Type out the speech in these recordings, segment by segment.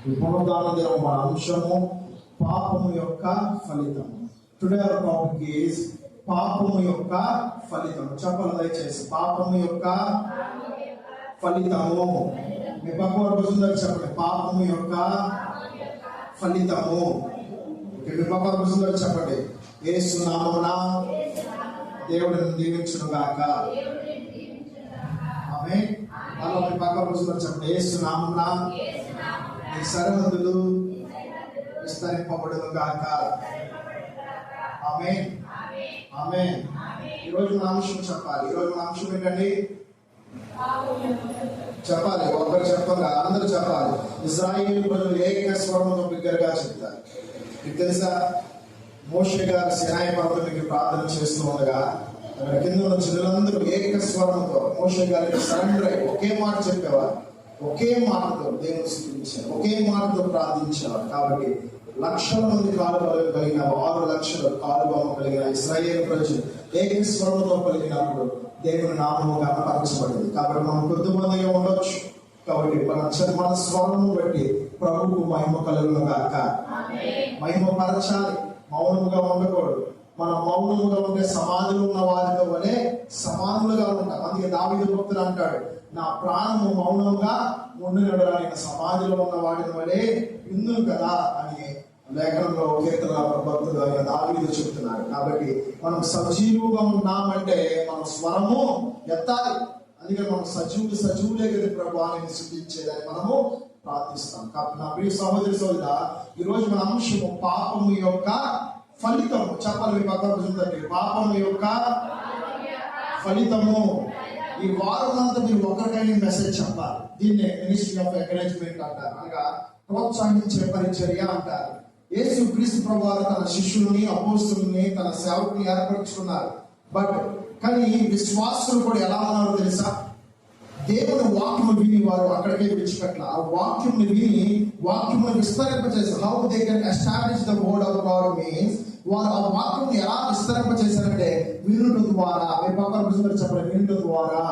ఈ పునరుద్ధాన దినం మన అంశము పాపము యొక్క ఫలితము. టుడే అవర్ టాపిక్ ఈజ్ పాపము యొక్క ఫలితము. చెప్పాలి దయచేసి, పాపము యొక్క ఫలితము. మీ పక్క వరకు చెప్పండి, పాపము యొక్క ఫలితము. మీ పక్క వరకు చెప్పండి, యేసు నామమున దేవుడిని దీవించును గాక. ఆమేన్. అలా మీ పక్క వరకు చెప్పండి, యేసు నామమున ఈ సరిహద్దులు విస్తరింపబడును గాక. ఆమేన్. ఆమేన్. ఈరోజు మన అంశం చెప్పాలి. ఈరోజు మన అంశం ఏంటండి? చెప్పాలి. ఒకరు చెప్పగా అందరూ చెప్పాలి. ఇశ్రాయేలు ప్రజలు ఏక స్వరంతో బిగ్గరగా చెప్తారు. మీకు తెలుసా, మోషే గారు సినాయి పర్వతానికి ప్రార్థన చేస్తూ ఉండగా అక్కడ కింద ఉన్న జనులందరూ ఏక స్వరంతో మోషే గారికి సరెండర్ అయ్యి ఒకే మాట చెప్పేవారు, ఒకే మాటతో దేవుని స్తుతించారు, ఒకే మాటతో ప్రార్థించేవారు. కాబట్టి లక్షల మంది కాలువలు కలిగిన 6 లక్షల కాలువలు కలిగిన ఇశ్రాయేలు ప్రజలు ఏకస్వరంతో పలికినప్పుడు దేవుని నామము కనపరచబడింది. కాబట్టి మనం కొద్దిమందిగా ఉండొచ్చు. కాబట్టి మన స్వరము బట్టి ప్రభువుకు మహిమ కలుగును గాక. మహిమ పరచాలి, మౌనముగా ఉండకూడదు. మనం మౌనముగా ఉంటే సమాధిలో ఉన్న వారితో వలె సమానులుగా ఉంటాం. అందుకే దావీదు భక్తుడు అంటాడు, నా ప్రాణము మౌనంగా ఉండినడని సమాధిలో ఉన్న వాటిని వలె ఇందును కదా అని లేఖనంలో కీర్తన భక్తుడు ఆయన దావీదు చెప్తున్నాడు. కాబట్టి మనం సజీవుగా ఉన్నామంటే మన స్వరము ఎత్తాలి. అందుకే మనం సజీవులే కదా ప్రభావాన్ని సృష్టించేదని మనము ప్రార్థిస్తాం. కాబట్టి నా ప్రియ సహోదరి సోదరా, ఈరోజు మన అంశము పాపము యొక్క ఫలితము. చెప్పాలి మీ పక్కన చూడండి, పాపము యొక్క ఫలితము. ఈ వారం అంతా మీరు ఒకరికైనా మెసేజ్ చెప్పాలి. దీన్నే మినిస్ట్రీ ఆఫ్ ఎంకరేజ్మెంట్ అంటారు, అనగా ప్రోత్సహించే పరిచర్య అంటారు. యేసు క్రీస్తు ప్రభువారు తన శిష్యులని, అపోస్తులని, తన సేవకుని ఏర్పరచుకున్నారు. కానీ విశ్వాసులు కూడా ఎలా ఉన్నారో తెలుసా? దేవుని వాక్యము విని వారు అక్కడికే విడిచిపెట్టాల. ఆ వాక్యముని విని వాక్యమును విస్తరింపచేశారు. How they can establish the word of God means వారు ఆ వాక్యం ఎలా విస్తరింపచేశారంటే వినుట ద్వారా. మీ పక్కన చెప్పండి, వినుట ద్వారా.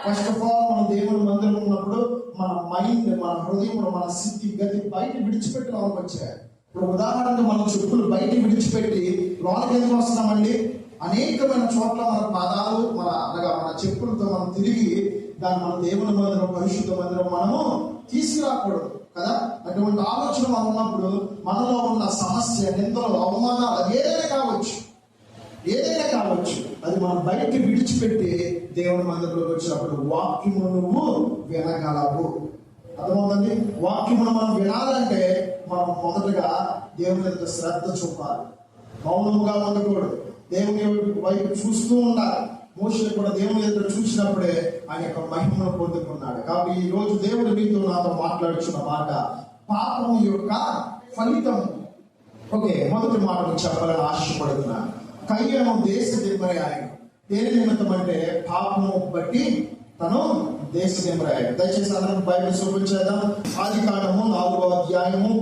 ఫస్ట్ ఆఫ్ ఆల్ మనం దేవుని మందిరం ఉన్నప్పుడు మన మైండ్, మన హృదయం, మన స్థితి గతి బయట విడిచిపెట్టి లోనికి వచ్చాయి. ఇప్పుడు ఉదాహరణకు మన చెప్పులు బయట విడిచిపెట్టి లోనికి ఎందుకు వస్తున్నామండి? అనేకమైన చోట్ల మన పాదాలు మన చెప్పులతో మనం తిరిగి దాన్ని మన దేవుని మందిరం, పరిశుద్ధ మందిరం మనము తీసుకురాకూడదు కదా. అటువంటి ఆలోచన మనం ఉన్నప్పుడు మనలో ఉన్న సమస్య, నిందలు, అవమానాలు ఏదైనా కావచ్చు, అది మనం బయట విడిచిపెట్టి దేవుని మందిరంలోకి వచ్చినప్పుడు వాక్యము నువ్వు వినగలవు. అర్థమవుతుంది? వాక్యమును మనం వినాలంటే మనం మొదటగా దేవుని యొక్క శ్రద్ధ చూపాలి, మౌనముగా ఉండకూడదు, దేవుని వైపు చూస్తూ ఉండాలి. మోషే కూడా దేవుని దగ్గర చూసినప్పుడే ఆయన యొక్క మహిమను పొందుకున్నాడు. కాబట్టి ఈ రోజు దేవుడు మీతో నాతో మాట్లాడుచున్న మాట పాపము యొక్క ఫలితము. ఓకే, మొదటి మాటను చెప్పాలని ఆశపడుతున్నాను. కయ్యను దేశ దిమ్మరి ఆయన. దేని నిమిత్తం అంటే పాపము బట్టి తను దేశ దిమ్మరి ఆయన. దయచేసి అందరం బైబిల్ చూపించేద్దాం. ఆదికాండము 4వ అధ్యాయము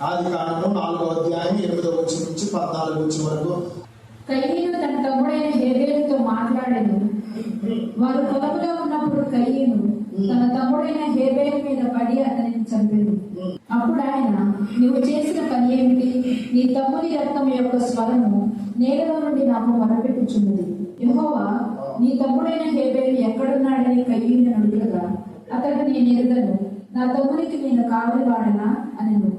8వ వచనం నుంచి 14వ వచనం వరకు. కయీను తన తమ్ముడైన హేబేలుతో మాట్లాడెను. వారు పొలంలో ఉన్నప్పుడు కయీను తన తమ్ముడైన హేబేలు మీద పడి అతనిని చంపెను. అప్పుడు ఆయన, నువ్వు చేసిన పని ఏమిటి? నీ తమ్ముని రక్తం యొక్క స్వరము నేలలో నుండి నాకు మొరపెట్టుచున్నది. యెహోవా, నీ తమ్ముడైన హేబేలు ఎక్కడున్నాడని కయీను అడుగగా, అతడు, నేను ఎరుగను, నా తమ్మునికి నేను కావలి వాడనా అనెను.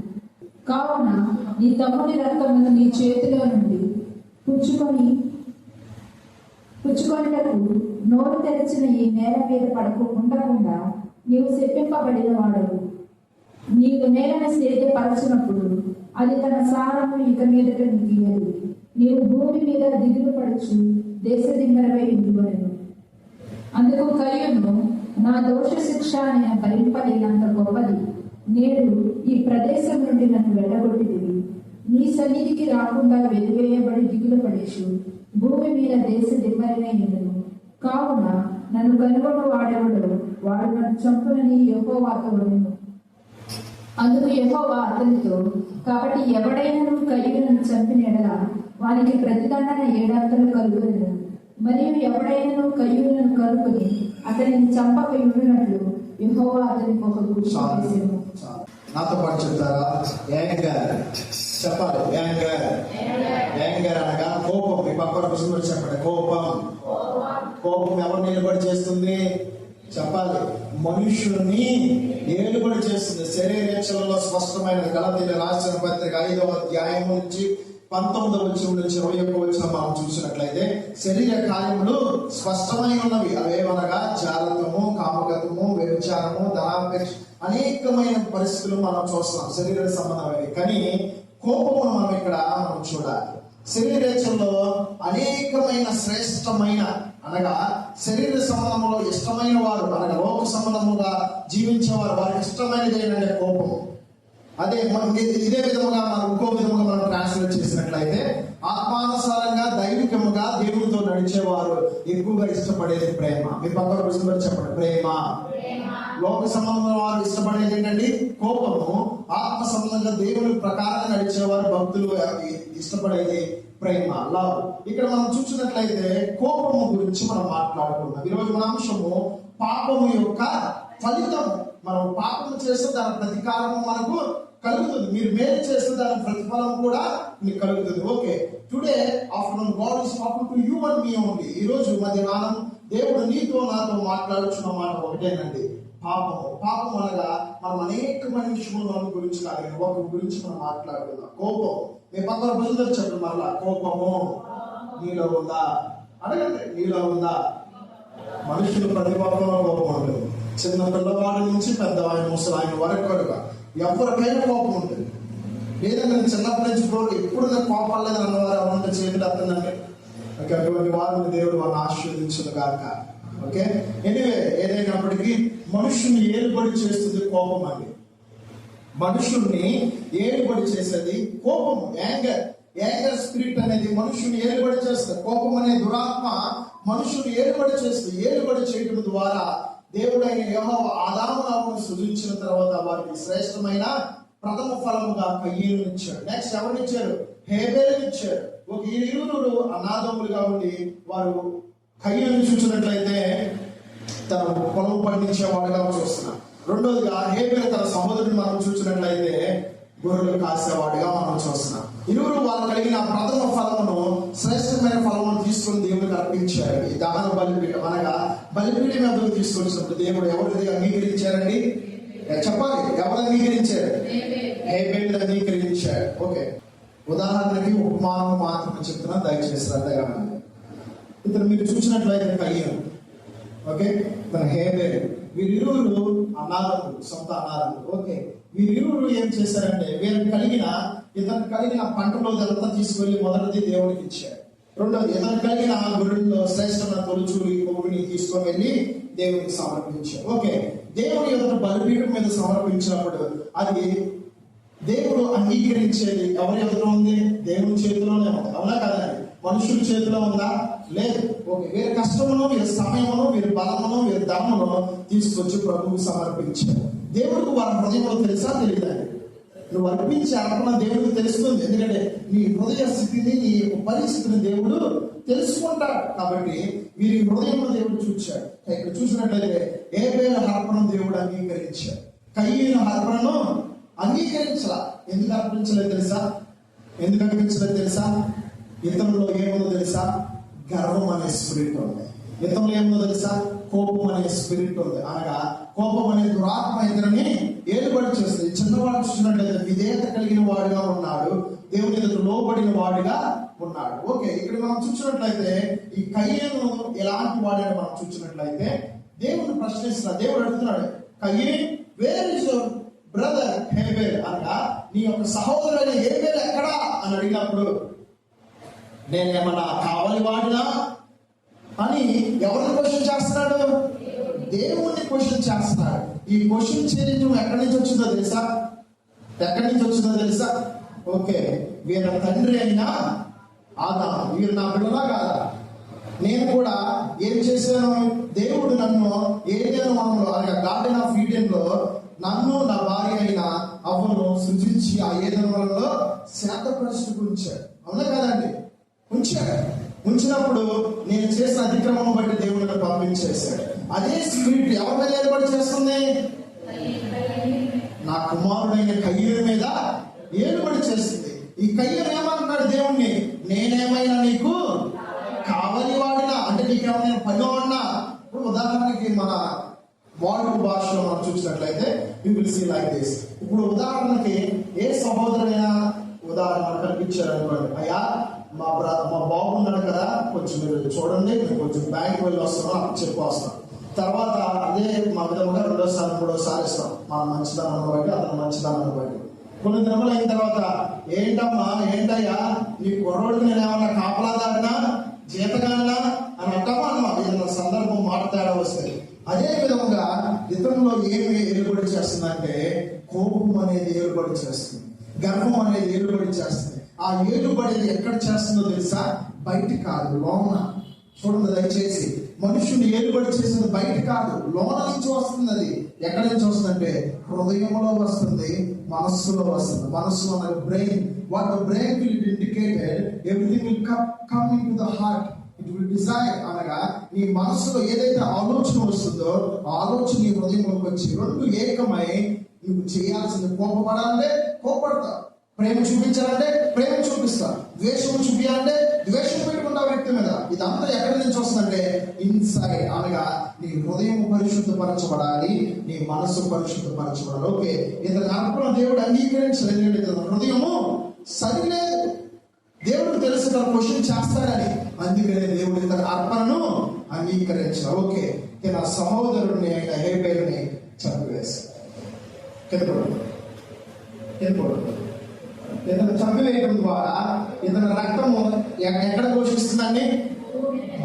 కావున నీ తమ్ముని రక్తమును నీ చేతిలో నుండి పుచ్చుకొనుటకు నోరు తెరిచిన ఈ నేల మీద ఉండకుండా నీవు శపింపబడిన వాడవు. నీవు నేలను సేద్యపరచినప్పుడు అది తన సారము ఇక మీదట నీయదు. నీవు భూమి మీద దిగులు పడుచు దేశ దిమ్మరవై ఉండిపోయాను. అందుకు కయ్యూను, నా దోష శిక్ష నేను భరింపలేనంత గొప్పది. నేడు ఈ ప్రదేశం నుండి నన్ను వెళ్ళగొట్టిదివి. నీ సన్నిధికి రాకుండా వెలివేయబడి దిగులు పడేసు భూమి మీద దేశ దిమ్మరినే నిన్ను. కావున నన్ను కనుగొన్న వాడెవడు, వాడు నన్ను చంపునని యెహోవాతో అనెను. అందుకు యెహోవా అతనితో, కాబట్టి ఎవడైనా కయ్యూను చంపిన ఎడల వానికి ప్రతిదండన 7 కలుగును. మరియు ఎవడైనా కయ్యూను కలుగుని అతనిని చంపక ఉండినట్లు యెహోవా అతనికి ఒక దూషణ చేసెను. చాలు. నాతో పాటు చెప్తారా? యాంగర్. చెప్పాలి. యాంగర్ అనగా కోపం. మీ పక్కన పుస్తకం చెప్పండి. కోపం ఎవరు నిలబడి చేస్తుంది? చెప్పాలి. మనుషుల్ని ఏలుబడి చేస్తుంది. శరీరేచ్ఛలలో స్పష్టమైన గలతీయుల రాసిన పత్రిక 5వ అధ్యాయం నుంచి 19వ వచనం నుంచి 21వ వచనం మనం చూసినట్లయితే శరీర కార్యములు స్పష్టమైన ఉన్నవి. అవేవనగా జాలత్వము, కామగతము, వ్యభిచారము, ధనాపేక్ష, అనేకమైన పరిస్థితులు మనం చూస్తున్నాం శరీర సంబంధమైనవి. కానీ కోపమును మనం ఇక్కడ చూడాలి. శరీరేచ్ఛల్లో అనేకమైన శ్రేష్టమైన అనగా శరీర సంబంధంలో ఇష్టమైన వారు అనగా లోక సంబంధముగా జీవించేవారు వారికి ఇష్టమైనది ఏంటంటే కోపము. అదే ఇదే విధముగా మనం ఇంకో విధముగా మనం ట్రాన్స్లేట్ చేసినట్లయితే ఆత్మానుసారంగా దైవికముగా దేవుడితో నడిచేవారు ఎక్కువగా ఇష్టపడేది ప్రేమ. మీ పక్కన పుస్తకం చెప్పండి. ప్రేమ. లోక సంబంధం వారు ఇష్టపడేది ఏంటండి? కోపము. ఆత్మ సంబంధంగా దేవుని ప్రకారంగా నడిచేవారు భక్తులు ఇష్టపడేది ప్రేమ, లవ్. ఇక్కడ మనం చూసినట్లయితే కోపము గురించి మనం మాట్లాడుకున్నాం. ఈరోజు మన అంశము పాపము యొక్క ఫలితం. మనం పాపము చేస్తే దాని ప్రతీకారము మనకు కలుగుతుంది. మీరు మేలు చేస్తే దాని ప్రతిఫలం కూడా మీకు కలుగుతుంది. Okay, today afternoon God is talking to you and me only. ఈ రోజు మధ్యాహ్నం దేవుడు నీతో నాతో మాట్లాడుచున్న మాట ఒకటేనండి, పాపం అనగా మనం అనేకమైన విషయముల గురించి కాదు, ఒక గురించి మనం మాట్లాడుకుందాం. కోపం. మీ పక్కన ప్రజలు చెప్పండి మరలా. కోపము నీలో ఉందా? అడగండి, నీలో ఉందా? మనుషులు ప్రతి ఒక్కరిలో కోపం ఉంటుంది. చిన్న పిల్లవాడి నుంచి పెద్దవాడి ముసలాయన వరకు ఎవరికైనా కోపం ఉంటుంది. లేదంటే నేను చిన్నప్పటి నుంచి ఎప్పుడు నేను కోపం లేదు అన్నవారు ఎవరంటే చేతులు అర్థండి. ఓకే, అటువంటి వారిని దేవుడు వారిని ఆశీర్వదించును గాక. ఓకే, ఎనివే ఏదైనప్పటికీ మనుషుల్ని ఏలుబడి చేస్తుంది కోపం అండి. మనుషుల్ని ఏలుబడి చేసేది కోపము. యాంగర్ స్పిరిట్ అనేది మనుషుని ఏలుబడి చేస్తుంది. కోపం అనే దురాత్మ మనుషుని ఏలుబడి చేస్తుంది. ఏలుబడి చేయడం ద్వారా దేవుడైన యెహోవా ఆదామును సృజించిన తర్వాత వారికి శ్రేష్టమైన ప్రథమ ఫలముగా కయ్యను ఇచ్చాడు. నెక్స్ట్ ఎవరిని ఇచ్చాడు? హేబేలుని ఇచ్చాడు. ఒక ఇరువురు అనాథములుగా ఉండి వారు కయ్యను చూసినట్లయితే తన పొలం పండించేవాడుగా చూస్తున్నాం. రెండోదిగా హేబేలు తన సహోదరుని మనం చూసినట్లయితే గొర్రెలు కాసేవాడిగా మనం చూస్తున్నాం. ఇరువురు వారు కలిగిన ప్రథమ ఫలమును శ్రేష్టమైన ఫలమును తీసుకుని దేవుడికి అర్పించారు. ఈ దహన బలిపీఠం అనగా బలిపీఠం ఎదురు తీసుకొచ్చినప్పుడు దేవుడు ఎవరిది అంగీకరించారండి? చెప్పాలి, ఎవరు అంగీకరించారు? హేబేలు అంగీకరించారు. ఓకే, ఉదాహరణకి ఉపమానం మాత్రమే చెప్తున్నా, దయచేసి శ్రద్ధగా ఇతను మీరు చూసినట్లయితే కయ్యను, ఓకే, తన హేబేలు, వీరిరువురు అనాథములు, సొంత అనాథములు. ఓకే, వీరిరువురు ఏం చేశారంటే ఇతను కలిగిన పంటలో ఇదంతా తీసుకెళ్లి మొదటిది దేవుడికి ఇచ్చారు. రెండోది ఇతను కలిగిన గురుల్లో శ్రేష్టమైన తొలుచూరి కొవ్వుని తీసుకొని వెళ్ళి దేవుడికి సమర్పించారు. ఓకే, దేవుడి యొక్క బలిపీఠం మీద సమర్పించినప్పుడు అది దేవుడు అంగీకరించేది ఎవరి ఎదురు ఉంది? దేవుని చేతిలోనే ఉంది. అవునా కదండి? మనుషుల చేతిలో ఉందా? లేదు. ఓకే, వీరి కష్టమును, వీరి సమయమును, వీరి బలమును, వీరి ధనమును తీసుకొచ్చి ప్రభువుకు సమర్పించారు. దేవుడికి వారి హృదయంలో తెలుసా? తెలియదండి. నువ్వు అర్పించే అర్పణ దేవుడికి తెలుస్తుంది. ఎందుకంటే నీ హృదయ స్థితిని, నీ పరిస్థితిని దేవుడు తెలుసుకుంటాడు. కాబట్టి వీరి హృదయంలో దేవుడు చూచాడు. ఇక్కడ చూసినట్లయితే హేబేలు అర్పణ దేవుడు అంగీకరించాడు, కయ్యను అర్పణను అంగీకరించలా. ఎందుకు అర్పించలేదు తెలుసా? ఇతరులో ఏముందో తెలుసా? గర్వం అనే స్పిరిట్ ఉంది. ఇతరులో ఏముందో తెలుసా? కోపం అనే స్పిరిట్ ఉంది. అనగా కోపం అనే దురాత్మ ఇతరుని ఏలుబడి చేస్తుంది. చిన్నవాడు చూసినట్లయితే విధేయత కలిగిన వాడుగా ఉన్నాడు, దేవుని ఎదుట లోబడిన వాడిగా ఉన్నాడు. ఓకే, ఇక్కడ మనం చూసినట్లయితే ఈ కయ్యను ఎలాంటి వాడని మనం చూసినట్లయితే దేవుని ప్రశ్నిస్తున్నాడు. దేవుడు అడుగుతున్నాడు, Cain, where is your brother Abel? అనగా నీ యొక్క సహోదరుడైన హేబేల్ ఎక్కడా అని అడిగినప్పుడు నేనేమన్నా కావాలి వాడినా అని ఎవరిని క్వశ్చన్ చేస్తున్నాడు? దేవుణ్ణి క్వశ్చన్ చేస్తున్నాడు. ఈ క్వశ్చన్ చేయడం ఎక్కడి నుంచి వచ్చిందో తెలుసా? ఓకే, వీళ్ళ తండ్రి అయినా ఆదాము, వీరు నా పిల్లలా కాదా? నేను కూడా ఏం చేశాను? దేవుడు నన్ను ఏదైనా వనంలో అనగా గార్డెన్ ఆఫ్ ఈడెన్ లో నన్ను నా భార్య అయిన అవ్వను సృజించి ఆ ఏదైనా వనంలో శాంతపరిచి ఉంచాడు. అవునా కాదండి? ఉంచినప్పుడు నేను చేసిన అతిక్రమం బట్టి దేవుడిని పంపించేశాడు. అదే స్పిరిట్ ఎవరి మీద ఏర్పాటు చేస్తుంది? నా కుమారుడైన కయ్యూరు మీద ఏలుబడి చేస్తుంది. ఈ కయ్యూరు ఏమంటున్నాడు దేవుణ్ణి, నేనేమైనా నీకు కావలి వాడినా, అంటే నీకేమైనా పని వాడినా. ఇప్పుడు ఉదాహరణకి మన వాడుక భాషలో మనం చూసినట్లయితే you will see like this. ఇప్పుడు ఉదాహరణకి ఏ సహోదరుడైనా ఉదాహరణ కనిపించారు అనుకోండి, అయ్యా మా బాబు ఉన్నాడు కదా, కొంచెం మీరు చూడండి, నేను కొంచెం బ్యాంక్ వెళ్ళి వస్తాను, అప్పుడు చెప్పి వస్తాను. తర్వాత అదే మా విధముగా రెండోసారి మూడోసారి ఇస్తాం, మా మంచిదనాన్ని బట్టి, అతను మంచిదనాన్ని బట్టి. కొన్ని దినములు అయిన తర్వాత, ఏంటమ్మా ఏంటయ్యా నీ కుర్రోడికి నేను ఏమన్నా కాపలాదాడినా జీతగాడినా అని అంటామా అన్నమాట. ఏదైనా సందర్భం మాట తేడా వస్తుంది. అదే విధముగా ఇతరులో ఏమి ఏలుబడి చేస్తుందంటే కోపం అనేది ఏలుబడి చేస్తుంది, గర్వం అనేది ఏలుబడి చేస్తుంది. ఆ ఏలుబడి ఎక్కడ చేస్తుందో తెలుసా? బయట కాదు, లోన. చూడండి దయచేసి, మనుషుని ఏలుబడి చేసేది బయట కాదు, లోన నుంచి వస్తుంది. అది ఎక్కడి నుంచి వస్తుందంటే హృదయంలో వస్తుంది, మనస్సులో వస్తుంది. మనస్సు అనేది brain. What the brain will indicated, everything will come into the heart, it will desire. అనగా నీ మనస్సులో ఏదైతే ఆలోచన వస్తుందో ఆ ఆలోచన నీ హృదయంలోకి వచ్చి రెండు ఏకమై నువ్వు చేయాల్సింది. కోపపడాలంటే కోపడతావు, ప్రేమ చూపించాలంటే ప్రేమ చూపిస్తా, ద్వేషం చూపించాలంటే ద్వేషం పెట్టుకుంటా వ్యక్తి మీద. ఇదంతా ఎక్కడి నుంచి వస్తుందంటే ఇన్సైడ్. అనగా నీ హృదయం పరిశుద్ధపరచబడాలి, నీ మనస్సు పరిశుద్ధపరచబడాలి. ఓకే, ఇతని అర్పణ దేవుడు అంగీకరించలేదు, హృదయము సరిలేదు. దేవుడికి తెలుసు తన క్వశ్చన్ చేస్తాడని, అందుకనే దేవుడు ఇతని అర్పణను అంగీకరించాడు. ఓకే, తన సహోదరుడిని అయిన హేబేలుని చంపివేశాడు. ఇతను చంపివేయడం ద్వారా ఇతని రక్తము ఎక్కడ ఘోషిస్తుందండి?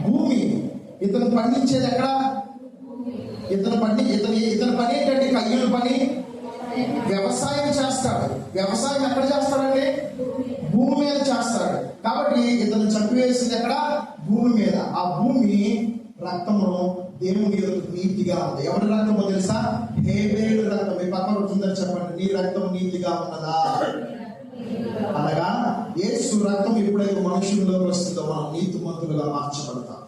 భూమి. ఇతను పండించేది ఎక్కడ? ఇతని పని ఏంటంటే కయ్యూరు పని, వ్యవసాయం చేస్తాడు. వ్యవసాయం ఎక్కడ చేస్తాడండి? భూమి మీద చేస్తాడు. కాబట్టి ఇతను చంపివేసింది ఎక్కడ? భూమి మీద. ఆ భూమి రక్తము దేవుని నీతిగా ఉంది. ఎవరి రక్తమో తెలుసా? హేబేలు రక్తం. మీ పక్కన ఉంటుందని చెప్పండి, నీ రక్తం నీతిగా ఉన్నదా? అనగా యేసు రక్తం ఎప్పుడైతే మనుషుల్లోకి వస్తుందో మనం నీతిమంతులుగా మార్చబడతాం.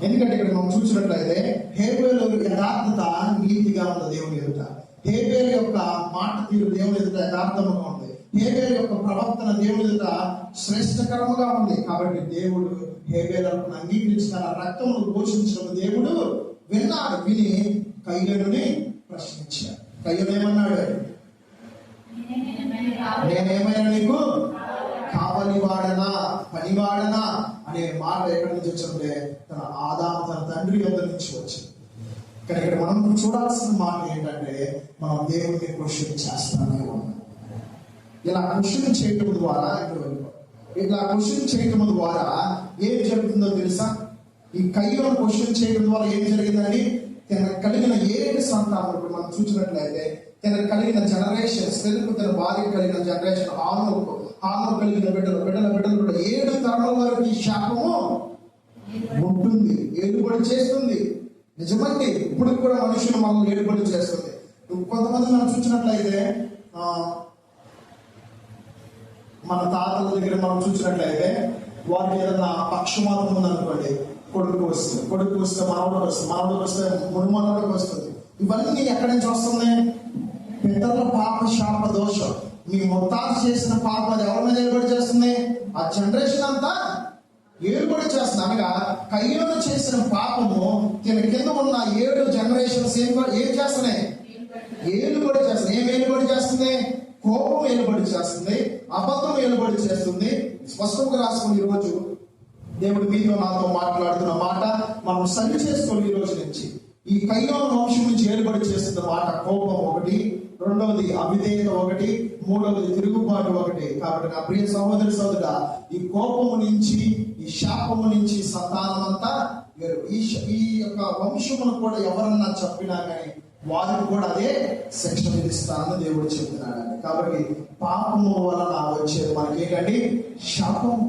ఎందుకంటే ఇక్కడ మనం చూసినట్లయితే హేబేలు యథార్థత నీతిగా ఉంది దేవుని ఎదుట. హేబేలు యొక్క మాట తీరు దేవుని ఎదుట యథార్థముగా ఉంది. హేబేలు యొక్క ప్రవర్తన దేవుని ఎదుట శ్రేష్టకరముగా ఉంది. కాబట్టి దేవుడు హేబేలును అంగీకరించి తన రక్తమును ఘోషించడం దేవుడు విన్నాడు. విని కయ్యూరుని ప్రశ్నించాడు. కయ్యూరు ఏమన్నాడు? నేనేమైనా నీకు కావలివాడనా పనివాడనా అనే మాట ఎక్కడి నుంచి వచ్చిందంటే తన ఆదాము తన తండ్రి యొద్ద నుంచి వచ్చింది. కానీ ఇక్కడ మనం చూడాల్సిన మాట ఏంటంటే మనం దేవుడిని క్వశ్చన్ చేస్తానే ఉన్నాం. ఇలా క్వశ్చన్ చేయటం ద్వారా ఏం జరుగుతుందో తెలుసా? ఈ కయ్యూరు క్వశ్చన్ చేయడం ద్వారా ఏం జరిగిందని, తనకు కలిగిన 7 సంతానం ఇప్పుడు మనం చూసినట్లయితే తనకు కలిగిన జనరేషన్స్, తెలుగు తన భార్య కలిగిన జనరేషన్, ఆనోకు కలిగిన బిడ్డలు కూడా 7 తరాల వరకు ఈ శాపము ఉంటుంది, ఏలుబడి చేస్తుంది. నిజమండి, ఇప్పుడు కూడా మనుషులు మనం ఏలుబడి చేస్తుంది. కొంతమంది మనం చూసినట్లయితే మన తాతల దగ్గర మనం చూసినట్లయితే వారికి ఏదైనా పక్షమాతం ఉందనుకోండి, కొడుకు వస్తే మనవడికి వస్తే మునుమనవడికి వస్తుంది. ఇవన్నీ ఎక్కడి నుంచి వస్తుంది? పితరుల పాప శాప దోషం. మీ మొత్తాలు చేసిన పాపం అది ఎవరి మీద ఏలుబడి చేస్తుంది? ఆ జనరేషన్ అంతా ఏలుబడి చేస్తుంది. అనగా కయ్యూరు చేసిన పాపము దీని కింద ఉన్న 7 జనరేషన్స్ ఏం చేస్తున్నాయి? ఏలుబడి చేస్తుంది. ఏం ఏలుబడి చేస్తుంది? కోపం ఏలుబడి చేస్తుంది, అబద్ధం ఏలుబడి చేస్తుంది. స్పష్టంగా రాసుకుని ఈరోజు దేవుడు మీతో నాతో మాట్లాడుతున్న మాట మనం సరి చేసుకోవాలి. ఈ రోజు నుంచి ఈ కయ్యూరు వంశం నుంచి ఏలుబడి చేస్తున్న మాట కోపం ఒకటి, రెండవది అవిధేయత ఒకటి, మూడవది తిరుగుబాటు ఒకటి. కాబట్టి నా ప్రియ సహోదరుడా, ఈ కోపము నుంచి, ఈ శాపము నుంచి సంతానం అంతా ఈ యొక్క వంశమును కూడా ఎవరన్నా చెప్పినా కానీ వారికి కూడా అదే శిక్ష విధిస్తానని దేవుడు చెప్తున్నాడు. కాబట్టి పాపము వలన వచ్చేది మనకి ఏంటంటే శాపం,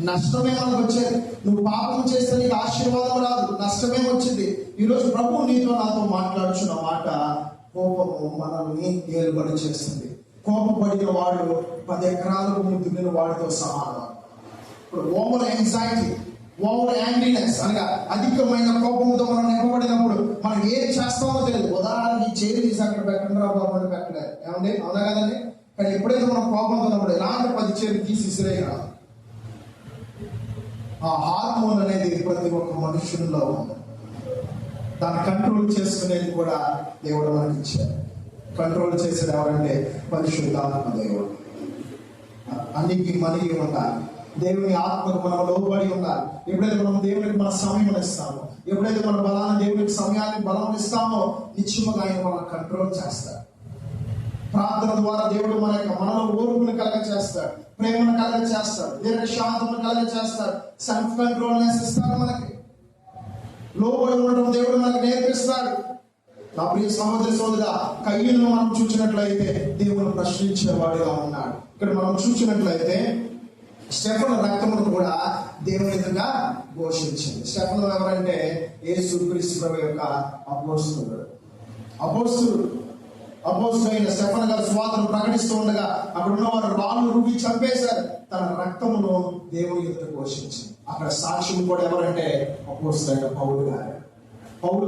నష్టమే మనకు వచ్చేది. నువ్వు పాపం చేస్తే నీకు ఆశీర్వాదం రాదు, నష్టమే వచ్చింది. ఈరోజు ప్రభువు నీతో నాతో మాట్లాడుచున్న మాట, కోపము మనల్ని ఏలుబడి చేస్తుంది. కోపపడిన వాడు 10 ఎకరాల భూమి దున్నిన వాడితో సమానం. ఇప్పుడు ఓవర్ యాంగ్జైటీ, ఓవర్ యాంగ్రీనెస్ అనగా అధికమైన కోపంతో మనం నింపబడినప్పుడు మనం ఏం చేస్తామో తెలియదు. ఉదాహరణకి చేతి తీసి అక్కడ పెట్టండి రా బాబు అని పెట్టలేదు, ఏమండి? అవునా కదండి? కానీ ఎప్పుడైతే మనం కోపంతో ఉన్నప్పుడు ఇలాంటి 10 చేతులు తీసి విసిరేయగలం. ఆ హార్మోన్ అనేది ప్రతి ఒక్క మనుషుల్లో ఉంది. దాన్ని కంట్రోల్ చేసుకునేది కూడా దేవుడు మనకి ఇచ్చాడు. కంట్రోల్ చేసేది ఎవరంటే పరిశుద్ధాత్మ దేవుడు. అన్నికి మనకి ఉండాలి. దేవుని ఆత్మకు మనం లోబడి ఉండాలి. ఎప్పుడైతే మనం దేవునికి మన సమయం ఇస్తామో, ఎప్పుడైతే మన బలాన్ని దేవునికి సమయాన్ని బలం ఇస్తామో, నిశ్చయముగా ఆయన మనం కంట్రోల్ చేస్తాడు. ప్రార్థన ద్వారా దేవుడు మనలో ఓర్పును కలగ చేస్తాడు, ప్రేమను కలగ చేస్తాడు, దీర్ఘశాంతమును కలగ చేస్తాడు, సెల్ఫ్ కంట్రోల్నెస్ ఇస్తాడు. మనకి లోబడి ఉండడం దేవుడు మనకు నేర్పిస్తాడు. నా ప్రియ సహోదరి సోదరుడా, కయ్యూను మనం చూసినట్లయితే దేవుడు ప్రశ్నించేవాడుగా ఉన్నాడు. ఇక్కడ మనం చూసినట్లయితే స్టెఫను రక్తమును కూడా దేవుని ఎదురుగా ఘోషించింది. స్టెఫను ఎవరంటే యేసుక్రీస్తు ప్రభు యొక్క అపోస్తలుడైన స్టెఫను గారు సువార్తను ప్రకటిస్తూ ఉండగా అక్కడ ఉన్నవారు రాళ్ళు రువ్వి చంపేశారు. తన రక్తమును దేవుని ఎదుట ఘోషించింది. అక్కడ సాక్ష్యం కూడా ఎవరంటే అపోస్తలుడైన పౌలు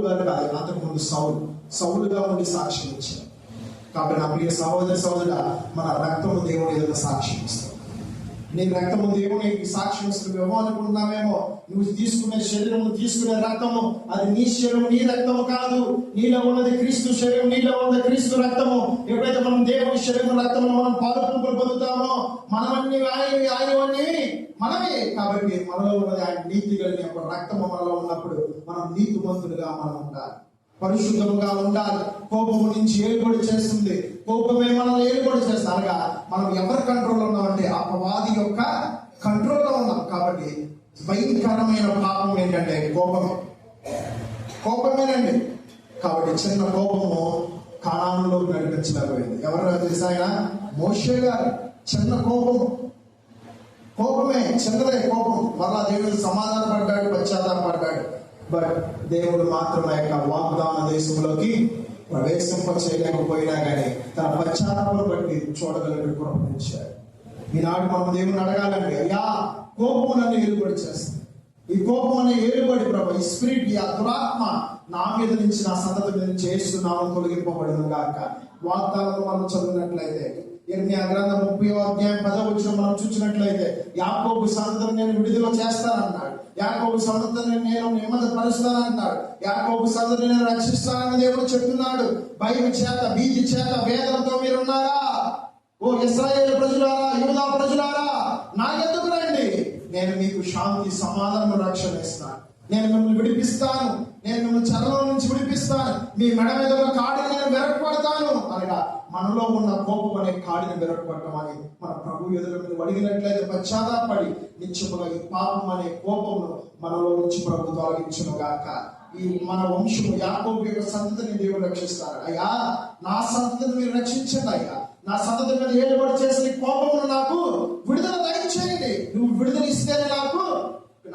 గారు కాదు, అంతకుముందు సౌలుగా ఉండి సాక్ష్యం ఇచ్చారు. కాబట్టి నా ప్రియ సహోదరుడా, మన రక్తము దేవుని ఎదుట సాక్ష్యం ఇస్తాం. నీ రక్తము దేవుని సాక్ష్యం ఇస్తున్నామేమో అనుకుంటున్నామేమో. నువ్వు తీసుకునే శరీరము, తీసుకునే రక్తము, అది నీ శరీరం, నీ రక్తము కాదు. నీలో ఉన్నది క్రీస్తు శరీరం, నీలో ఉన్నది క్రీస్తు రక్తము. ఎప్పుడైతే మనం దేవుని శరీరం రక్తము మనం పాలు పంపులు పొందుతామో, మనమన్నీ ఆయనవన్నీ మనమే. కాబట్టి మనలో ఉన్నది ఆయన నీతి కలిగిన రక్తము మనలో ఉన్నప్పుడు మనం నీతిమంతులుగా మనం ఉండాలి, పరిశుద్ధంగా ఉండాలి. కోపము నుంచి ఏలుబడి చేస్తుంది, కోపమే మనల్ని ఏలుబడి చేస్తుంది. అనగా మనం ఎవరి కంట్రోల్లో ఉన్నామంటే అపవాది యొక్క కంట్రోల్లో ఉన్నాం. కాబట్టి భయంకరమైన పాపం ఏంటంటే కోపమేనండి. కాబట్టి చిన్న కోపము కానానులోకి నడిపించలేకపోయింది. ఎవరో తెలుసా? ఆయన మోషే గారు. చిన్న కోపమే చిన్నదే కోపం. మళ్ళా దేవుడు సమాధానపడ్డాడు, పశ్చాత్తాపడ్డాడు. బట్ దేవుడు మాత్రం ఆ యొక్క వాగ్దాన దేశంలోకి ప్రవేశింప చేయలేకపోయినా కానీ తన పశ్చాత్తాపం బట్టి చూడగలిగిన కృపనిచ్చాడు. ఈనాడు మనం దేవుని అడగాలండి, అయ్యా కోపము నన్ను ఏలుబడి చేస్తుంది. ఈ కోపం అనే ఏలుబడి ప్రభు, ఈ స్పిరిట్, ఈ దురాత్మ నా మీద నుంచి, నా సంతతి మీద నుంచి చేస్తున్నాను తొలగింపబడును గాక. వాగ్దానం మనం చదివినట్లయితే ఇర్మియా గ్రంథం 30వ అధ్యాయం 10వ వచనం మనం చూసినట్లయితే యాకోబు సంతతిని నేను విడుదల చేస్తానన్నాడు. యాకోబు సంతతిని నేను నెమ్మదిపరుస్తానన్నాడు. యాకోబు సంతతిని నేను రక్షిస్తానని దేవుడు చెప్తున్నాడు. భయం చేత, భీతి చేత, వేదనతో మీరున్నారా? ఓ ఇశ్రాయేలు ప్రజలారా, యూదా ప్రజలారా, నా ఎద్దుకు రండి, నేను మీకు శాంతి, సమాధానం, రక్షణ ఇస్తాను. నేను మిమ్మల్ని విడిపిస్తాను, నేను మిమ్మల్ని చెరలో నుంచి విడిపిస్తాను, మీ మెడ మీద ఉన్న కాడిని నేను విరగొడతాను అనగా మనలో ఉన్న కోపం అనే కాడిని విరగొట్టమని మన ప్రభు ఎదురు మీరు అడిగినట్లయితే పశ్చాత్తాపడి నిత్యముగా ఈ పాపం అనే కోపమును మనలో నుంచి ప్రభు తొలగించును గాక. ఈ మన వంశము యాకోబు యొక్క సంతతిని దేవుడు రక్షిస్తారు. అయ్యా నా సంతతిని మీరు రక్షించండి. అయ్యా నా సంతతి మీద ఏలుబడి చేసిన కోపమును నాకు విడుదల దయచేయండి. నువ్వు విడుదల ఇస్తేనే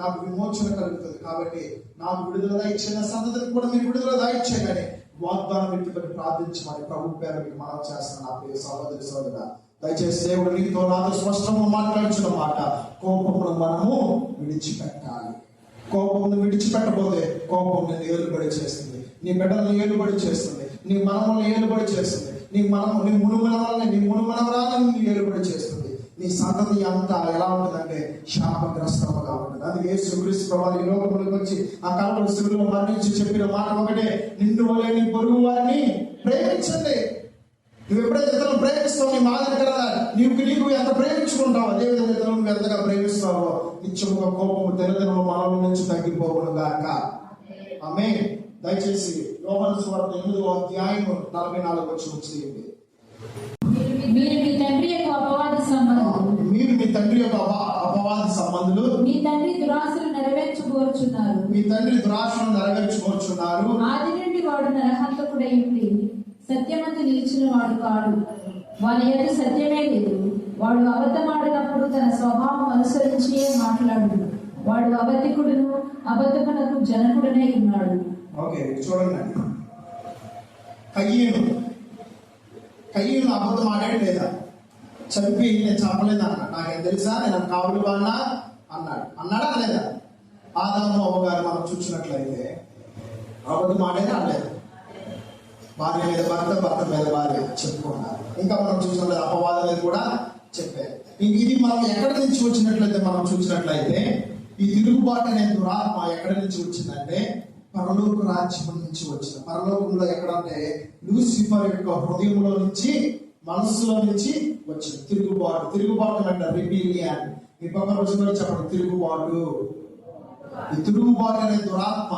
నాకు విమోచన కలుగుతుంది. కాబట్టి నాకు విడుదల ఇచ్చిన సంతతిని కూడా మీరు విడుదల దయచేయని వాగ్దానం పెట్టుకొని ప్రార్థించమని ప్రభు పేరు మీకు మనం చేస్తున్నాను. నా ప్రియ సహోదరి సోదరుడా, దయచేసి దేవుడు నీతో నాతో స్పష్టంగా మాట్లాడించిన మాట, కోపమును మనము విడిచిపెట్టాలి. కోపమును విడిచిపెట్టబోతే కోపం నేను ఏలుబడి చేస్తుంది, నీ బిడ్డలను ఏలుబడి చేస్తుంది, నీ మనములను ఏలుబడి చేస్తుంది, నీ మునుమనవరాలను ఏలుబడి చేస్తుంది. నీ సంతతి అంతా ఎలా ఉంటుందంటే శాపగ్రస్తముగా ఉంటుంది. అందుకే యేసుక్రీస్తు ప్రభువు ఈ లోకంలోకి వచ్చి ఆ కల్వరి శిలువలో మరణించి చెప్పిన మాట ఒకటే, నిన్ను వలె నీ పొరుగు వారిని ప్రేమించండి. నువ్వు ఎప్పుడైతే ఇతరులను ప్రేమిస్తావు, నీ మాదిరి కదా నీకు ఎంత ప్రేమించుకుంటావు, అదేవిధంగా ఇతరులను నువ్వు ఎంతగా ప్రేమిస్తావో నిత్యముగా కోపము దినదినము మనల నుంచి తగ్గిపోవును గాక. ఆమేన్. దయచేసి యోహాను సువార్త 8వ అధ్యాయం 44 వచనం చేయండి. మీరు మీ తండ్రి యొక్క అపవాది సంబంధులు, మీ తండ్రి దురాశలు నెరవేర్చుకోరుచున్నారు. ఆది నుండి వాడు నరహంతకుడై ఉండి సత్యమందు నిలిచిన వాడు కాడు, వాని యొక్క సత్యమే లేదు. వాడు అబద్ధమాడినప్పుడు తన స్వభావం అనుసరించి మాట్లాడు. వాడు అబద్ధికుడును అబద్ధమునకు జనకుడనై ఉన్నాడు. ఓకే, చూడండి. కయ్యూను అబద్ధం ఆడాడు లేదా? చంపి నేను చంపలేదు అన్నాడు. నాకేం తెలుసా, నేను కావులు బాగా అన్నాడా లేదా? ఆదాము అవ్వగారు మనం చూసినట్లయితే అబద్ధం మాటేనే అనలేదు. భార్య మీద భర్త, భర్త మీద భార్య చెప్పుకున్నారు. ఇంకా మనం చూసినట్లయితే అపవాదం మీద కూడా చెప్పారు. ఇది మనం ఎక్కడి నుంచి వచ్చినట్లయితే మనం చూసినట్లయితే ఈ తిరుగుబాటు అనే దురాత్మ ఎక్కడి నుంచి వచ్చిందంటే పరలోక రాజ్యం నుంచి వచ్చింది. పరలోకంలో ఎక్కడంటే లూసిఫర్ యొక్క హృదయంలో నుంచి, మనస్సులో నుంచి వచ్చింది తిరుగుబాటు. తిరుగుబాటు అంటే రిబీలియన్. ఈ పక్క రోజుల్లో చెప్పండి, తిరుగుబాటు. ఈ తిరుగుబాటు అనే దురాత్మ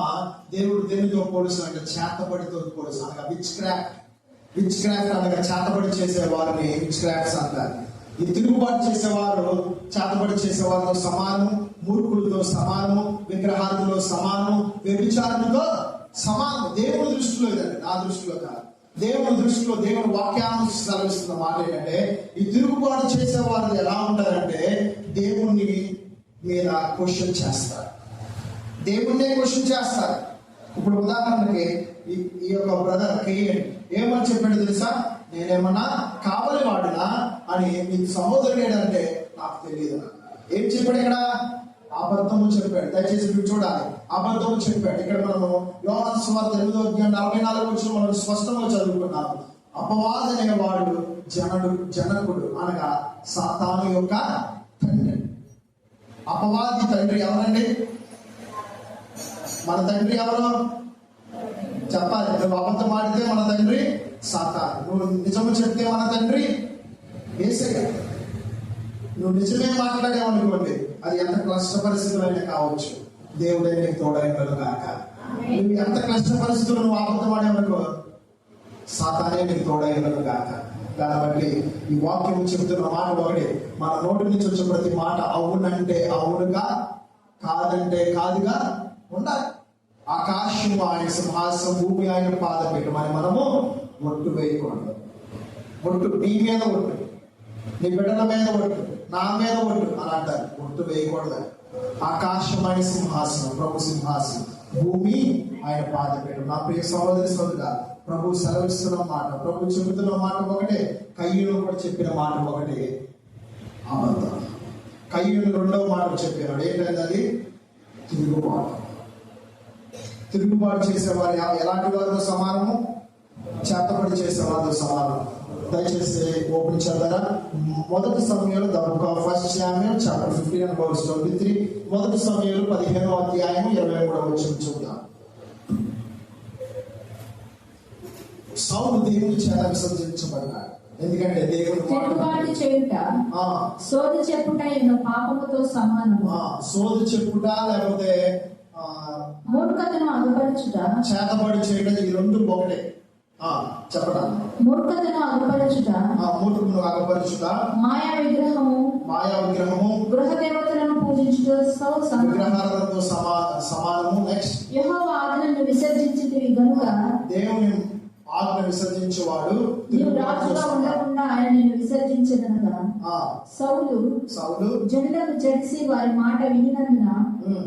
దేవుడు దేనితో పోలుస్తానంటే చేతబడితో పోలుస్తాను. అనగా విచ్ క్రాఫ్ట్ అనగా చేతబడి చేసే వారిని విచ్ క్రాఫ్ట్స్ అంటారు. ఈ తిరుగుబాటు చేసేవారు చేతబడి చేసేవారితో సమానం, మూర్ఖులతో సమానము, విగ్రహాలతో సమానము, వ్యభిచారులతో సమానం. దేవుని దృష్టిలో ఇదండి, నా దృష్టిలో కాదు. దేవుని దృష్టిలో దేవుని వాక్యాన్ని సెలవిస్తున్న మాట ఏంటంటే ఈ తిరుగుబాటు చేసేవారు ఎలా ఉంటారంటే దేవుని మీద క్వశ్చన్ చేస్తారు, దేవుణ్ణే క్వశ్చన్ చేస్తారు. ఇప్పుడు ఉదాహరణకి ఈ యొక్క బ్రదర్ కేఎన్ ఏమని చెప్పాడు తెలుసా? నేనేమన్నా కావలి వాడినా అని మీకు సహోదరుడు ఏంటంటే నాకు తెలియదు. ఏం చెప్పాడు ఇక్కడ? అబద్ధము చెప్పాడు. దయచేసి మీరు చూడాలి, అబద్ధము చెప్పాడు. ఇక్కడ మనము యోహాను సువార్త 8:44 మనం స్పష్టంగా చదువుకున్నాము. అపవాది అనేవాడు జనకుడు అనగా సాతాను యొక్క తండ్రి. అపవాది తండ్రి ఎవరండి? మన తండ్రి ఎవరు చెప్పాలి. నువ్వు అబద్ధం ఆడితే మన తండ్రి సాతాను, నువ్వు నిజము చెప్తే మన తండ్రి యేసయ్య. నువ్వు నిజమే మాట్లాడేవనుకోండి, అది ఎంత క్లిష్ట పరిస్థితులైనా కావచ్చు, దేవుడే నీకు తోడైనను కాక. నువ్వు ఎంత క్లిష్ట పరిస్థితులు నువ్వు అబద్ధం ఆడేవనుకో, సాతానే నీకు తోడైనను కాక. కాబట్టి ఈ వాక్యం చెబుతున్న మాట ఒకటి, మన నోటి నుంచి వచ్చే ప్రతి మాట అవునంటే అవునుగా, కాదంటే కాదుగా ఉండాలి. ఆకాశము ఆయన సింహాసనం, భూమి ఆయన పాదం పెట్టమని మనము ఒట్టు వేయకూడదు. ఒట్టు నీ మీద ఒట్టు, నీ బిడ్డల మీద ఒట్టు, నా మీద ఒట్టు అని అంటారు. ఒట్టు వేయకూడదు. ఆకాశం ఆయన సింహాసనం, ప్రభు సింహాసనం, భూమి ఆయన పాదం పెట్టు. నా ప్రియ సహోదరి సోదరుడా, ప్రభు సెలవిస్తున్న మాట, ప్రభు చెబుతున్న మాట ఒకటే, కయ్యూను కూడా చెప్పిన మాట ఒకటే, అబద్ధం. కయ్యూను రెండవ మాట చెప్పాడు, ఏంటంటే అది తిరుగుబాటు. తిరుగుబాటు చేసేవారు ఎలాంటి వారితో సమానము? చేతబడి చేసేవారితో సమానం. దయచేసి ఓపెన్ చేద్దారా? మొదటి సమయంలో ఫస్ట్ శామ్యూయల్ చాప్టర్ 15:23, మొదటి సమయంలో 15వ అధ్యాయం 23వ వచనం చూద్దాం. సౌలు దేవుని చేత విసర్జించబడ్డాడు. ఎందుకంటే దేవుని తిరుగుబాటు చేయుట సోది చెప్పుట పాపముతో సమానము. సోది చెప్పుట లేకపోతే మూర్ఖతను అగపరచుట, చేతబడి చేయడం, ఈ రెండు ఒకటే. చెప్పడం మూర్ఖతను అగపరచుట, మూర్ఖులను అగపరచుట, మాయా విగ్రహము, గృహ దేవతలను పూజించుట, విగ్రహాలతో సమానము. నెక్స్ట్, యెహోవా ఆజ్ఞను విసర్జించితివి గనుక దేవుని ఆజ్ఞ విసర్జించేవాడు నీవు రాజుగా ఉండకుండా ఆయన నిన్ను విసర్జించదనగా. సౌలు జనులను జడిసి వారి మాట వినినందున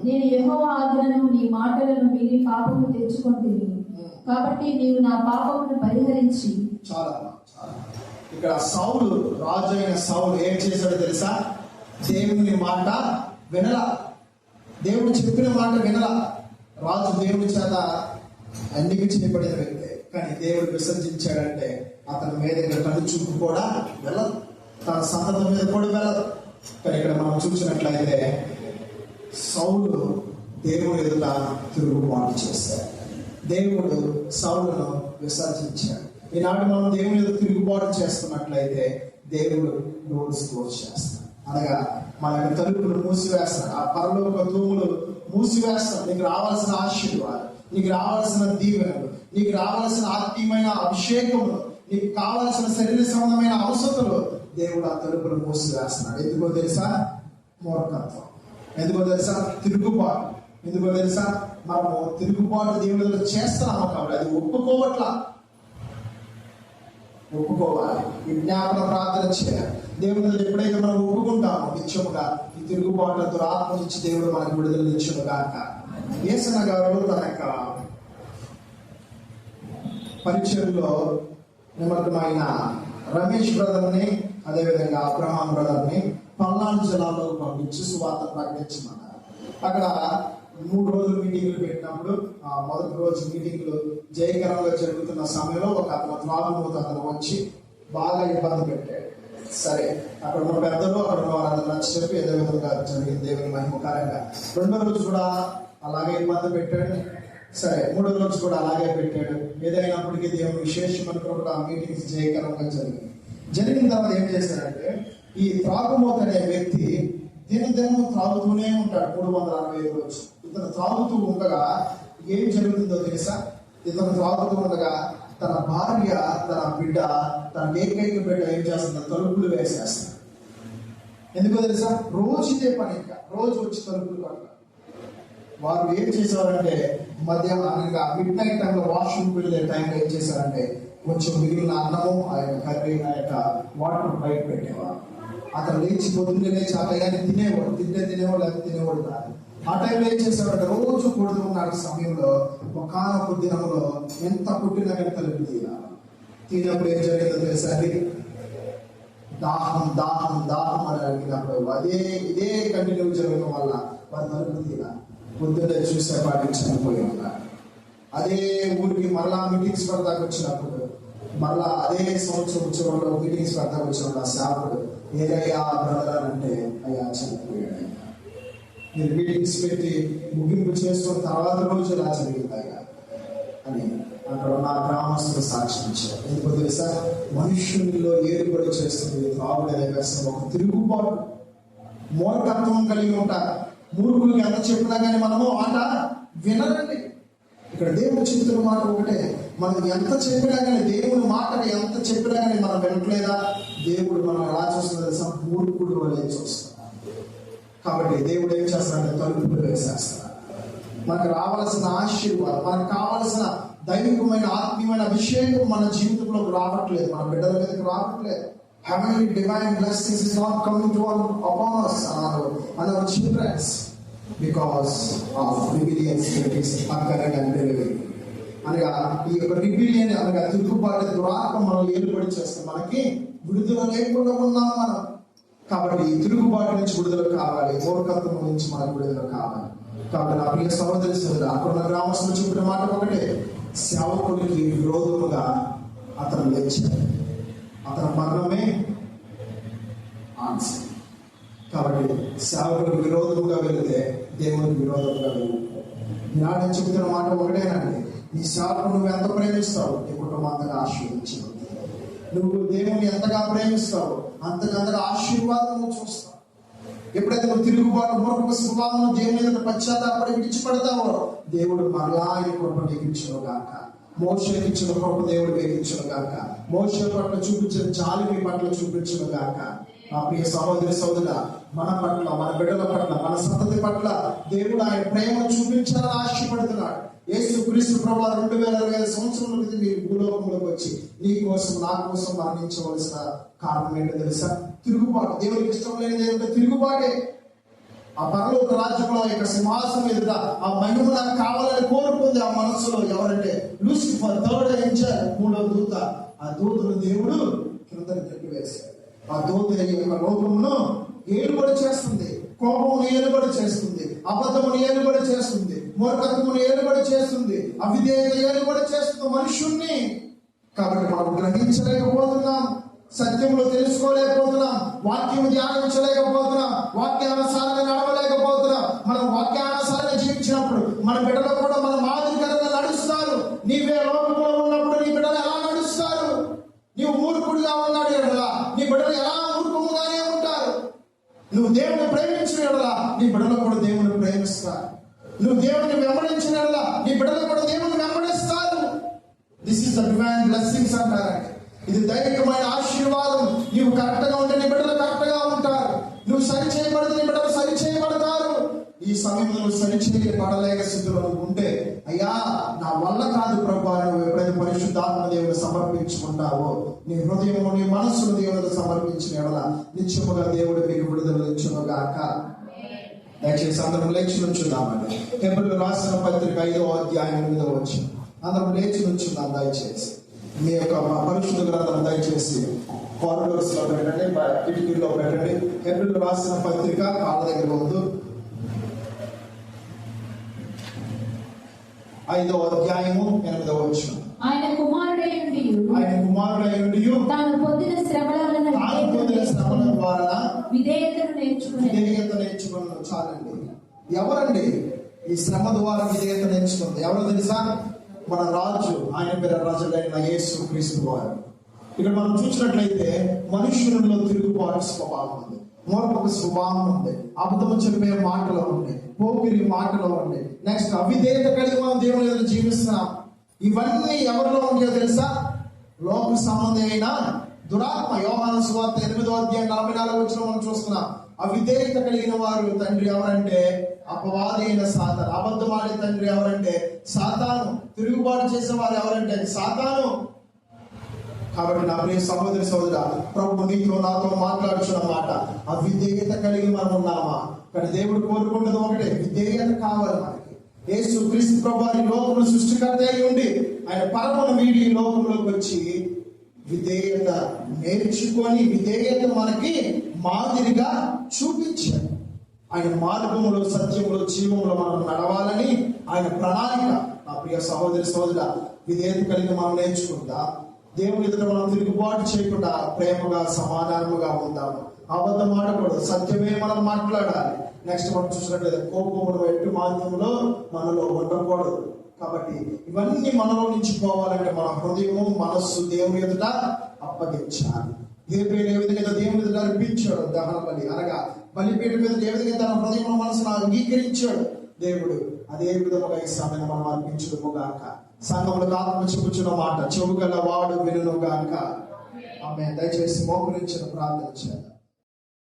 నేను యెహోవా ఆజ్ఞను నీ మాటలను విని పాపము తెచ్చుకొంటిని, కాబట్టి నీవు నా పాపమును పరిహరించి. చాలా ఇక్కడ సౌలు, రాజు అయిన సౌలు ఏం చేశాడో తెలుసా? దేవుని మాట వినలా, దేవుడు చెప్పిన మాట వినలా. రాజు దేవుని చేత ఎన్నిక చేయబడిన వ్యక్తి, కానీ దేవుడు విసర్జించాడంటే అతని మీద కన్ను చూపు కూడా వెళ్ళదు, తన సంతతి మీద కూడా వెళ్ళదు. కానీ ఇక్కడ మనం చూసినట్లయితే సౌలు దేవుని ఎదుట తిరుగుబాటు చేశాడు. దేవుడు సౌలును విసర్జించాడు. ఈనాడు మనం దేవుని ఎదుట తిరుగుబాటు చేస్తున్నట్లయితే దేవుడు డోర్స్ క్లోజ్ చేస్తాడు. అనగా మన తలుపులు మూసివేస్తాడు, ఆ పరలోక తూములు మూసివేస్తాడు. నీకు రావాల్సిన ఆశీర్వాదం, నీకు రావాల్సిన దీవెనలు, నీకు రావాల్సిన ఆత్మీయమైన అభిషేకములు, నీకు కావలసిన శరీర సంబంధమైన అవసరతలు దేవుడు ఆ తలుపులు మూసివేస్తున్నాడు. ఎందుకో తెలుసా? మూర్ఖత్వం. ఎందుకో తెలుసా? తిరుగుబాటు. ఎందుకో తెలుసా? మనము తిరుగుబాటు దేవుడు చేస్తున్నాము కాబట్టి అది ఒప్పుకోవాలి. విజ్ఞాపన ప్రార్థన చేయాలి. దేవుడు ఎప్పుడైతే మనం ఒప్పుకుంటామో నిత్యముగా ఈ తిరుగుబాటు దురాత్మ నుంచి దేవుడు మనకు విడుదల నిత్యము గాక. యేసన్న గారు తన యొక్క పరిచయంలో నిమగ్నమైన రమేష్ బ్రదర్ని, అదేవిధంగా అబ్రహాం బ్రదర్ని పల్నాడు జిల్లాలో పంపించి సువార్త ప్రకటించమన్నారు. అక్కడ 3 రోజులు మీటింగ్లు పెట్టినప్పుడు మొదటి రోజు మీటింగ్లు జయకరంగా జరుగుతున్న సమయంలో ఒక అతను త్రాగుమూత అతను వచ్చి బాగా ఇబ్బంది పెట్టాడు. సరే, అక్కడ ఉన్న పెద్దలు అక్కడ ఉన్న వారందరూ నచ్చ చెప్పి ఏదో విధంగా జరిగింది దేవుని మహిమకారంగా. 2వ రోజు కూడా అలాగే ఇబ్బంది పెట్టాడు. సరే, 3వ రోజు కూడా అలాగే పెట్టాడు. ఏదైనప్పటికీ దేవుని విశేషమైన కూడా ఆ మీటింగ్స్ జయకరంగా జరిగిన తర్వాత ఏం చేశారంటే, ఈ త్రాగుమూత అనే వ్యక్తి దినదినం త్రాగుతూనే ఉంటాడు 365 రోజులు. ఇతను త్రాగుతూ ఉండగా ఏం జరుగుతుందో తెలుసా? ఇతను త్రాగుతూ ఉండగా తన భార్య, తన బిడ్డ, తన ఏకైక బిడ్డ ఏం చేస్తుంది? తలుపులు వేసేస్తారు. ఎందుకో తెలుసా? రోజు ఇదే పని, ఇంకా రోజు వచ్చి తలుపులు పట్ల వారు ఏం చేశారంటే, మధ్యాహ్నం మిడ్ నైట్ టైంలో వాష్రూమ్ వెళ్ళే టైంలో ఏం చేశారంటే, కొంచెం మిగిలిన అన్నము, ఆ యొక్క కర్రీ, ఆ యొక్క వాటర్ బయట పెట్టేవారు. అతను లేచి పొద్దున్నే లేచి ఆ టైంని తినేవాడు లేకపోతే తినేవాడు కాదు. ఆ టైంలో ఏం చేసేవాడు? రోజు కొడుతూ ఉన్నాడు సమయంలో ఒకానొక దినంలో ఎంత పుట్టినా కానీ తలుపు తీయనప్పుడు ఏం జరిగిందో తెలుసా? దాహం దాహం దాహం అని అడిగినప్పుడు ఇదే కంటిన్యూ జరగడం వల్ల వారి తలుపు తీయాల. పొద్దున్నే చూసేపాటికి చనిపోయి ఉన్నారు. అదే ఊరికి మరలా మీటింగ్స్ స్పర్ధకు వచ్చినప్పుడు, మరలా అదే సంవత్సరం చివరిలో మీటింగ్స్ స్పర్ధకు వచ్చినప్పుడు ఆ సేవకుడు ఏదయ్యా బ్రదర్ అంటే, అయ్యా చనిపోయాడు. మీరు మీటింగ్స్ పెట్టి ముగింపు చేసుకున్న తర్వాత రోజు ఇలా జరిగిందయ్యా అని అక్కడ నా గ్రామస్తులు సాక్ష్యం ఇచ్చారు. ఎందుకు తెలుసా? మనుష్యునిలో ఏర్పడి చేస్తుంది త్రాగుడు అనే వ్యసనం ఒక తిరుగుబాటు, మూర్ఖత్వం కలిగి ఉంటారు. మూర్ఖులకి ఎంత చెప్పినా కానీ మనము మాట వినరండి. ఇక్కడ దేవుడు చెప్తున్న మాట ఒకటే, మనం ఎంత చెప్పినా కానీ, దేవుని మాటని ఎంత చెప్పినా కానీ మనం వినట్లేదా? దేవుడు మనం ఎలా చూస్తున్నా తెలుసా? మూర్ఖుడు వల్లే చూస్తాం. కాబట్టి దేవుడు ఏం చేస్తాడంటే తలుపులు వేసేస్తాడు. మనకు రావాల్సిన ఆశీర్వాదం, మనకు కావలసిన దైవికమైన ఆత్మీయమైన అభిషేకం మన జీవితంలోకి రావట్లేదు, మన బిడ్డల మీదకి రావట్లేదు. Heavenly divine blessings is not coming to upon us and our children because of rebellion spirits occurring and delivery. అనగా ఈ యొక్క రిబిలియన్ అనగా తిరుగుబాటు దురాత్మ మనం ఏర్పడి చేస్తాం. మనకి విడుదల లేకుండా ఉన్నాం మనం. కాబట్టి ఈ తిరుగుబాటు నుంచి విడుదల కావాలి, మూర్ఖత్వం నుంచి మనకు విడుదల కావాలి. కాబట్టి నా ప్రియ సహోదరి అక్కడ ఉన్న గ్రామస్తులు చెప్పిన మాట ఒకటే, సేవకుడికి విరోధముగా అతను లేచాడు. అతని మరణమే ఆన్సర్. కాబట్టి సేవకుడికి విరోధముగా వెళితే దేవునికి విరోధముగా వెళ్తాడు. నేను చెబుతున్న మాట ఒకటేనండి, నీ సేవకుడు నువ్వు ఎంత ప్రేమిస్తావు నీ కుటుంబం అంతగా ఆశీర్వదించు. నువ్వు దేవుని ఎంతగా ప్రేమిస్తావు అంతకంతగా ఆశీర్వాదం నువ్వు చూస్తావు. ఎప్పుడైతే నువ్వు తిరుగుబాటు మూర్ఖ స్వభావం దేవుని మీద పశ్చాత్తాపడి విడిచిపెడతావో దేవుడు మరలా ఈ కృప నీకు ఇచ్చును గాక. మోషేకి ఇచ్చిన కృప దేవుడు వేయించును గాక. మోషే పట్ల చూపించిన జాలి మీ పట్ల చూపించును గాక. నా ప్రియ సహోదరి సోదరుడా, మన పట్ల, మన బిడ్డల పట్ల, మన సంతతి పట్ల దేవుడు ఆయన ప్రేమను చూపించాలని ఆశపడుతున్నాడు. యేసు క్రీస్తు ప్రభువు 2025 సంవత్సరాల క్రితం మీరు భూలోకంలోకి వచ్చి నీ కోసం నా కోసం మరణించవలసిన కారణం ఏంటో తెలుసా? తిరుగుబాటు. దేవునికి ఇష్టం లేనిది ఏమిటో తిరుగుబాటే. ఆ పరలోక రాజ్యంలో యొక్క సింహాసనం ఎదుట ఆ మహిమ నాకు కావాలని కోరుకుంది ఆ మనస్సులో. ఎవరంటే లూసిఫర్, 3rd ఏంజెల్, 3వ దూత. ఆ దూతను దేవుడు కిందకి నెట్టివేశాడు. ఆ దూత యొక్క లోకమును ఏలుబడి చేస్తుంది, కోపమును ఏలుబడి చేస్తుంది, అబద్ధమును ఏలుబడి చేస్తుంది, మూర్ఖత్వమును ఏలుబడి చేస్తుంది, అవిధేయత ఏలుబడి చేస్తుంది మనుషుణ్ణి. కాబట్టి మనం గ్రహించలేకపోతున్నాం, సత్యంలో తెలుసుకోలేకపోతున్నాం, వాక్యం ధ్యానించలేకపోతున్నాం, వాక్యానుసారంగా నడవలేకపోతున్నాం. మనం వాక్యానుసారంగా జీవించినప్పుడు మన బిడ్డలు కూడా మన మాదిరికరంగా నడుస్తారు. నీవే లోకంలో ఉన్నప్పుడు నీ బిడ్డలు ఎలా నడుస్తారు? నీవు మూర్ఖుడిగా ఉన్నాడు ఎడలా నీ బిడ్డలు ఎలా మూర్ఖముగానే ఉంటారు. నువ్వు దేవుని ప్రేమించిన ఎడలా నీ బిడ్డలు కూడా దేవుని ప్రేమిస్తారు. నువ్వు దేవుని వెంబడించిన ఎడలా నీ బిడ్డలు కూడా దేవుని వెంబడిస్తారు. This is the divine blessings అంటారండి. ఇది దైవికమైన ఆశీర్వాదం. నువ్వు కరెక్ట్ గా ఉంటే నీ బిడ్డలు కరెక్ట్ గా ఉంటారు. నువ్వు సరి చేయబడితే నీ బిడ్డలు సరి చేయబడతారు. ఈ సమయంలో నువ్వు సరి చేయబడలేక స్థితిలో నువ్వు ఉంటే, అయ్యా నా వల్ల కాదు ప్రభువా, నువ్వు ఎప్పుడైతే పరిశుద్ధాత్మ దేవుని సమర్పించుకుంటావో, నీ హృదయం నీ మనస్సును దేవునికి సమర్పించిన ఎడల నిత్యముగా దేవుడు మీకు విడుదల ఇచ్చును గాక. దయచేసి అందరం లేచి నుంచున్నామండి. హెబ్రీయులకు రాసిన పత్రిక 5వ అధ్యాయం 8వ వచనం. అందరం లేచి నుంచున్నాం. దయచేసి మీ యొక్క పరిశుద్ధ గ్రంథం దయచేసి కారిడోర్స్ లో పెట్టండి, కిటికీల్లో పెట్టండి. హెబ్రీయులకు రాసిన పత్రిక కాళ్ళ దగ్గర వద్దు. 5వ అధ్యాయము 8వ వచనం. ఆయన కుమారుడైయుండి తాను పొందిన శ్రమల ద్వారా విధేయతను నేర్చుకున్నాను. చాలండి. ఎవరండి ఈ శ్రమ ద్వారా విధేయత నేర్చుకుంది? ఎవరు తెలుసా? మన రాజు. ఆయన పేరు రాజులైన యేసు క్రీస్తు వారు. ఇక్కడ మనం చూసినట్లయితే మనుషులలో తిరుగుబాటు స్వభావం ఉంది, మూర్ఖక స్వభావం ఉంది, అబద్ధం చెప్పే మాటలు ఉంది, పోకిరి మాటలు ఉంది. నెక్స్ట్ అవిధేయత కలిగి మనం దేవుని ఎదుట జీవిస్తున్నాం. ఇవన్నీ ఎవరిలో ఉంటాయో తెలుసా? లోక సంబంధి అయిన దురాత్మ. యోహాను సువార్త 8వ అధ్యాయం 44వ వచనం మనం చూస్తున్నాం. అవిధేయత కలిగిన వారు తండ్రి ఎవరంటే అపవాది అయిన సాతాను. అబద్ధమాడే తండ్రి ఎవరంటే సాతాను. తిరుగుబాటు చేసేవారు ఎవరంటే సాతాను. కాబట్టి నా ప్రియ సహోదరి సహోదరా, ప్రభు నీతో నాతో మాట్లాడుచున్న మాట, అవిధేయత కలిగి మనం ఉన్నామా? కానీ దేవుడు కోరుకున్నది ఒకటే, విధేయత కావాలి మనకి. యేసు క్రీస్తు ప్రభు వారి లోకముల సృష్టికర్త అయి ఉండి ఆయన పరమను వీడి లోకంలోకి వచ్చి విధేయత నేర్చుకొని విధేయత మనకి మాదిరిగా చూపించారు. ఆయన మార్గంలో, సత్యంలో, జీవంలో మనం నడవాలని ఆయన ప్రణాళిక. నా ప్రియ సహోదరి సహోదర, విధేయత కలిగి మనం నేర్చుకుంటా దేవుని ఎదుట మనం తిరుగుబాటు చేయకుండా ప్రేమగా సమాధానముగా ఉందాము. అబద్ధం ఆడకూడదు, సత్యమే మనం మాట్లాడాలి. నెక్స్ట్ మనం చూసినట్లయితే కోపమును ఎట్టు మాధ్యమంలో మనలో ఉండకూడదు. కాబట్టి ఇవన్నీ మనలో నుంచి పోవాలంటే మన హృదయము, మనస్సు దేవుని ఎదుట అప్పగించాలి. ఏ విధంగా దేవుని ఎదుట అర్పించాడు దహన బలి, అనగా బలిపీఠం మీద ఏ విధంగా తన హృదయం మనసును అంగీకరించాడు దేవుడు, అదే విధముగా ఈ సమయం మనం అర్పించడము గాక. సంఘములకు ఆత్మ చెప్పుచున్న మాట చెవు గల వాడు వినును గాక. ఆమె దయచేసి మోకరించిన ప్రార్థన చేయాలి.